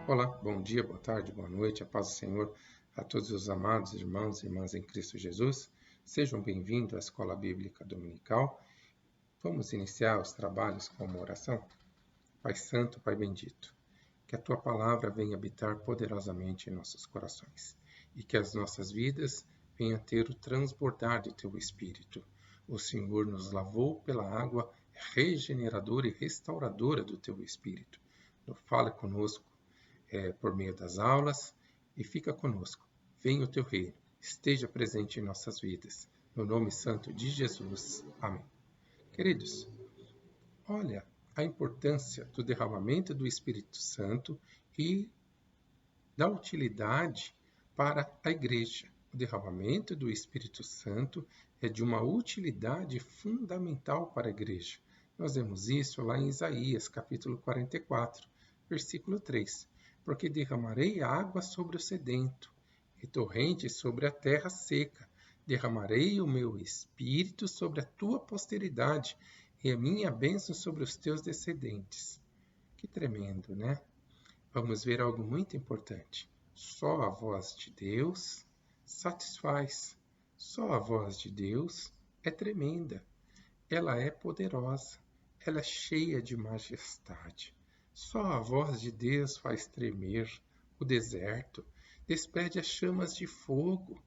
Olá, bom dia, boa tarde, boa noite, a paz do Senhor a todos os amados irmãos e irmãs em Cristo Jesus. Sejam bem-vindos à Escola Bíblica Dominical. Vamos iniciar os trabalhos com uma oração? Pai Santo, Pai Bendito, que a Tua Palavra venha habitar poderosamente em nossos corações e que as nossas vidas venham ter o transbordar do Teu Espírito. O Senhor nos lavou pela água regeneradora e restauradora do Teu Espírito. Fale conosco por meio das aulas e fica conosco. Venha o Teu reino, esteja presente em nossas vidas. No nome santo de Jesus. Amém. Queridos, olha a importância do derramamento do Espírito Santo e da utilidade para a igreja. O derramamento do Espírito Santo é de uma utilidade fundamental para a igreja. Nós vemos isso lá em Isaías, capítulo 44, versículo 3. Porque derramarei água sobre o sedento e torrentes sobre a terra seca. Derramarei o meu Espírito sobre a tua posteridade e a minha bênção sobre os teus descendentes. Que tremendo, né? Vamos ver algo muito importante. Só a voz de Deus satisfaz. Só a voz de Deus é tremenda. Ela é poderosa. Ela é cheia de majestade. Só a voz de Deus faz tremer o deserto, despede as chamas de fogo,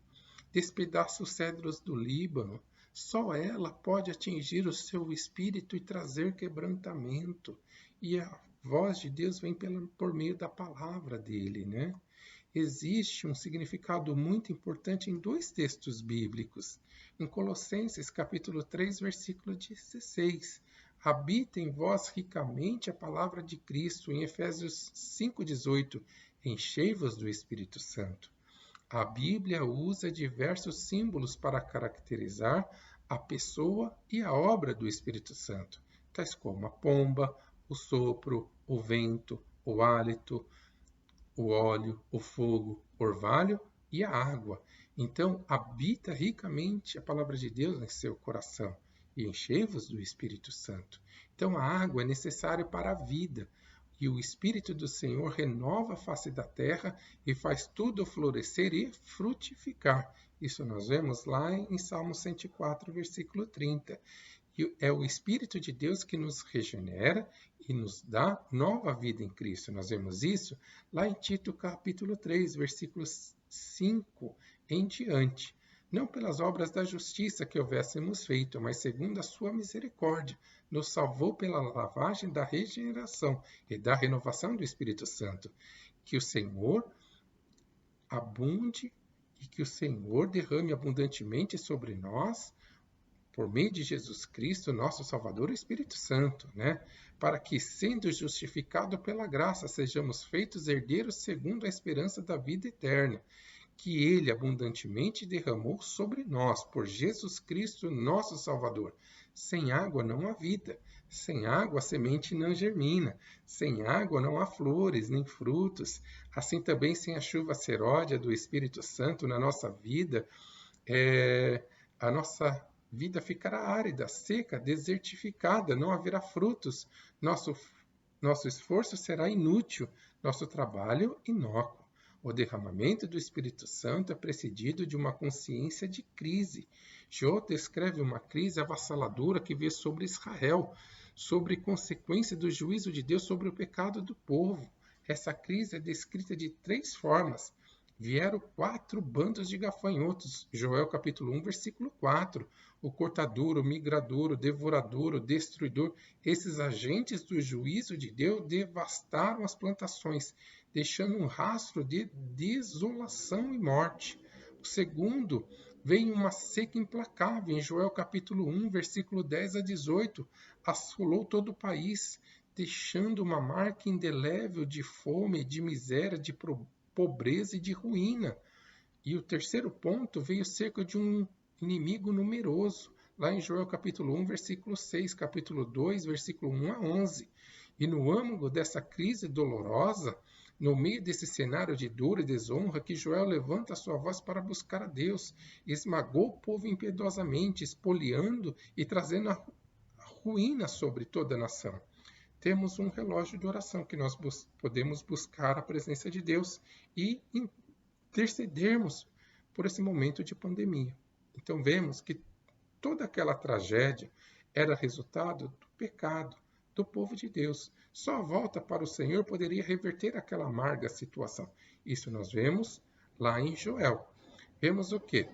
despedaça os cedros do Líbano. Só ela pode atingir o seu espírito e trazer quebrantamento. E a voz de Deus vem por meio da palavra dele, né? Existe um significado muito importante em dois textos bíblicos. Em Colossenses, capítulo 3, versículo 16. Habita em vós ricamente a palavra de Cristo. Em Efésios 5,18. Enchei-vos do Espírito Santo. A Bíblia usa diversos símbolos para caracterizar a pessoa e a obra do Espírito Santo, tais como a pomba, o sopro, o vento, o hálito, o óleo, o fogo, o orvalho e a água. Então, habita ricamente a palavra de Deus em seu coração e enchei-vos do Espírito Santo. Então, a água é necessária para a vida. E o Espírito do Senhor renova a face da terra e faz tudo florescer e frutificar. Isso nós vemos lá em Salmo 104, versículo 30. E é o Espírito de Deus que nos regenera e nos dá nova vida em Cristo. Nós vemos isso lá em Tito, capítulo 3, versículo 5 em diante. Não pelas obras da justiça que houvéssemos feito, mas segundo a sua misericórdia, nos salvou pela lavagem da regeneração e da renovação do Espírito Santo. Que o Senhor abunde e que o Senhor derrame abundantemente sobre nós, por meio de Jesus Cristo, nosso Salvador, o Espírito Santo, né? Para que, sendo justificado pela graça, sejamos feitos herdeiros segundo a esperança da vida eterna, que Ele abundantemente derramou sobre nós, por Jesus Cristo, nosso Salvador. Sem água não há vida, sem água a semente não germina, sem água não há flores nem frutos. Assim também sem a chuva seródia do Espírito Santo na nossa vida, a nossa vida ficará árida, seca, desertificada, não haverá frutos, nosso esforço será inútil, nosso trabalho inócuo. O derramamento do Espírito Santo é precedido de uma consciência de crise. Jó descreve uma crise avassaladora que veio sobre Israel, sobre consequência do juízo de Deus sobre o pecado do povo. Essa crise é descrita de 3 formas. Vieram 4 bandos de gafanhotos, Joel capítulo 1, versículo 4. O cortador, o migrador, o devorador, o destruidor. Esses agentes do juízo de Deus devastaram as plantações, deixando um rastro de desolação e morte. O segundo, veio uma seca implacável, em Joel capítulo 1, versículo 10 a 18. Assolou todo o país, deixando uma marca indelével de fome, de miséria, de pobreza e de ruína. E o terceiro ponto veio cerca de um inimigo numeroso, lá em Joel capítulo 1, versículo 6, capítulo 2, versículo 1 a 11. E no âmago dessa crise dolorosa, no meio desse cenário de dor e desonra, que Joel levanta a sua voz para buscar a Deus, esmagou o povo impiedosamente, espoliando e trazendo a ruína sobre toda a nação. Temos um relógio de oração que nós podemos buscar a presença de Deus e intercedermos por esse momento de pandemia. Então vemos que toda aquela tragédia era resultado do pecado do povo de Deus. Só a volta para o Senhor poderia reverter aquela amarga situação. Isso nós vemos lá em Joel. Vemos o quê?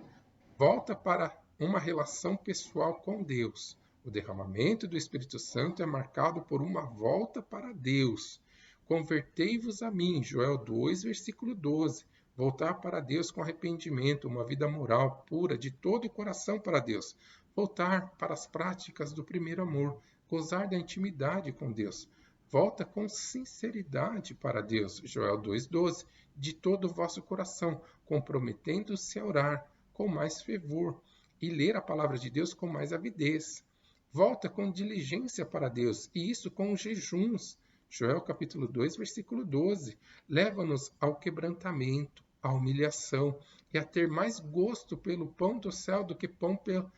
Volta para uma relação pessoal com Deus. O derramamento do Espírito Santo é marcado por uma volta para Deus. Convertei-vos a mim, Joel 2, versículo 12. Voltar para Deus com arrependimento, uma vida moral pura de todo o coração para Deus. Voltar para as práticas do primeiro amor, gozar da intimidade com Deus. Volta com sinceridade para Deus, Joel 2,12, de todo o vosso coração, comprometendo-se a orar com mais fervor e ler a palavra de Deus com mais avidez. Volta com diligência para Deus, e isso com jejuns. Joel capítulo 2, versículo 12. Leva-nos ao quebrantamento, à humilhação, e a ter mais gosto pelo pão do céu do que pão pelo...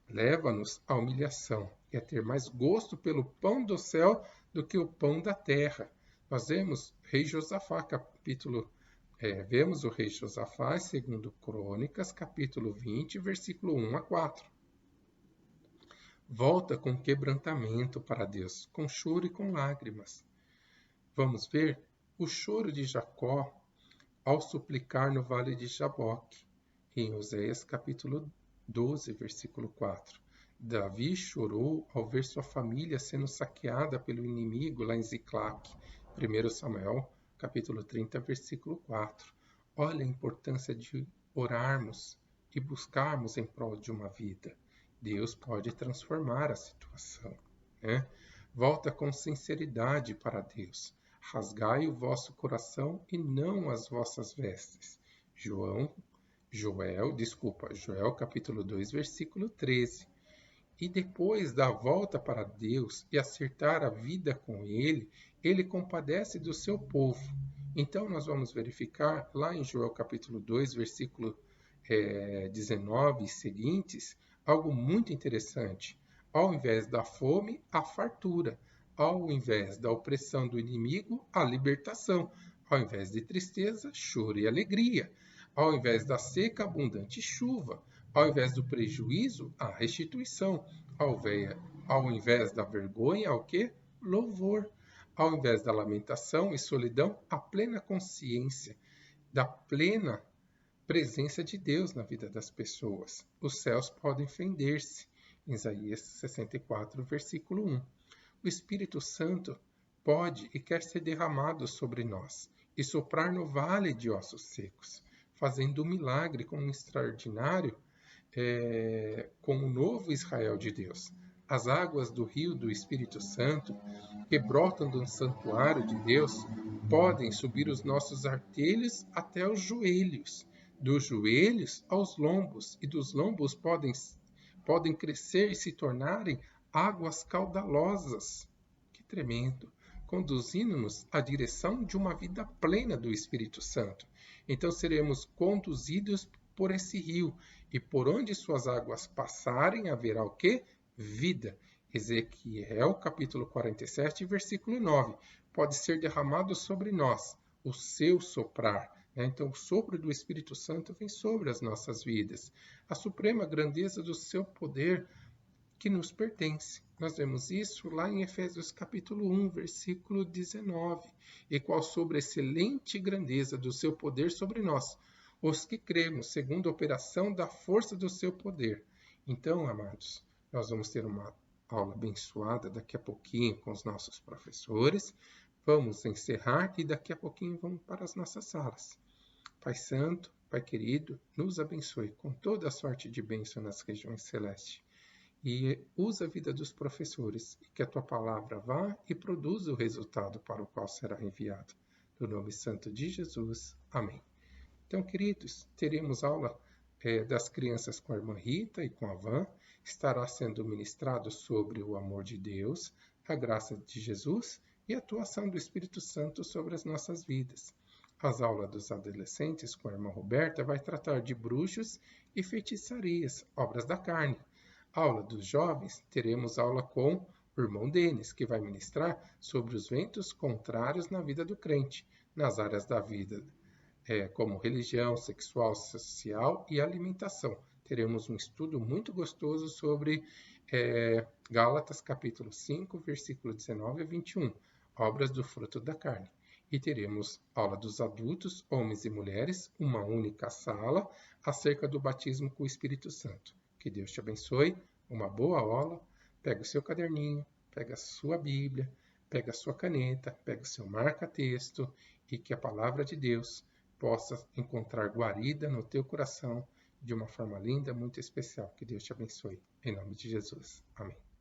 Leva-nos à humilhação, e a ter mais gosto pelo pão do céu do que o pão da terra. Nós vemos rei Josafá, vemos o rei Josafá, segundo Crônicas, capítulo 20, versículo 1 a 4. Volta com quebrantamento para Deus, com choro e com lágrimas. Vamos ver o choro de Jacó ao suplicar no vale de Jaboque, em Oséias capítulo 12, versículo 4. Davi chorou ao ver sua família sendo saqueada pelo inimigo lá em Ziclac, 1 Samuel capítulo 30, versículo 4. Olha a importância de orarmos e buscarmos em prol de uma vida. Deus pode transformar a situação. Né? Volta com sinceridade para Deus. Rasgai o vosso coração e não as vossas vestes. Joel capítulo 2, versículo 13. E depois da volta para Deus e acertar a vida com Ele, Ele compadece do seu povo. Então nós vamos verificar lá em Joel capítulo 2, versículo 19 e seguintes, algo muito interessante. Ao invés da fome, a fartura. Ao invés da opressão do inimigo, a libertação. Ao invés de tristeza, choro e alegria. Ao invés da seca, abundante chuva. Ao invés do prejuízo, a restituição. Ao invés da vergonha, o quê? Louvor. Ao invés da lamentação e solidão, a plena consciência da plena presença de Deus na vida das pessoas. Os céus podem fender-se. Isaías 64, versículo 1. O Espírito Santo pode e quer ser derramado sobre nós e soprar no vale de ossos secos, fazendo um milagre com um extraordinário, com o novo Israel de Deus. As águas do rio do Espírito Santo, que brotam do santuário de Deus, podem subir os nossos artelhos até os joelhos, dos joelhos aos lombos, e dos lombos podem crescer e se tornarem águas caudalosas. Que tremendo! Conduzindo-nos à direção de uma vida plena do Espírito Santo. Então seremos conduzidos por esse rio, e por onde suas águas passarem haverá o quê? Vida. Ezequiel capítulo 47, versículo 9. Pode ser derramado sobre nós o seu soprar. Então o sopro do Espírito Santo vem sobre as nossas vidas. A suprema grandeza do seu poder que nos pertence. Nós vemos isso lá em Efésios capítulo 1, versículo 19. E qual sobre a excelente grandeza do seu poder sobre nós, os que cremos, segundo a operação da força do seu poder. Então, amados, nós vamos ter uma aula abençoada daqui a pouquinho com os nossos professores. Vamos encerrar e daqui a pouquinho vamos para as nossas salas. Pai Santo, Pai querido, nos abençoe com toda a sorte de bênção nas regiões celestes. E usa a vida dos professores, e que a tua palavra vá e produza o resultado para o qual será enviado. No nome santo de Jesus. Amém. Então, queridos, teremos aula das crianças com a irmã Rita e com a Van. Estará sendo ministrado sobre o amor de Deus, a graça de Jesus e a atuação do Espírito Santo sobre as nossas vidas. As aulas dos adolescentes com a irmã Roberta vai tratar de bruxos e feitiçarias, obras da carne. A aula dos jovens, teremos aula com o irmão Denis, que vai ministrar sobre os ventos contrários na vida do crente, nas áreas da vida, como religião, sexual, social e alimentação. Teremos um estudo muito gostoso sobre Gálatas capítulo 5, versículo 19 a 21, obras do fruto da carne. E teremos aula dos adultos, homens e mulheres, uma única sala, acerca do batismo com o Espírito Santo. Que Deus te abençoe, uma boa aula. Pega o seu caderninho, pega a sua Bíblia, pega a sua caneta, pega o seu marca-texto e que a palavra de Deus possa encontrar guarida no teu coração de uma forma linda, muito especial. Que Deus te abençoe. Em nome de Jesus. Amém.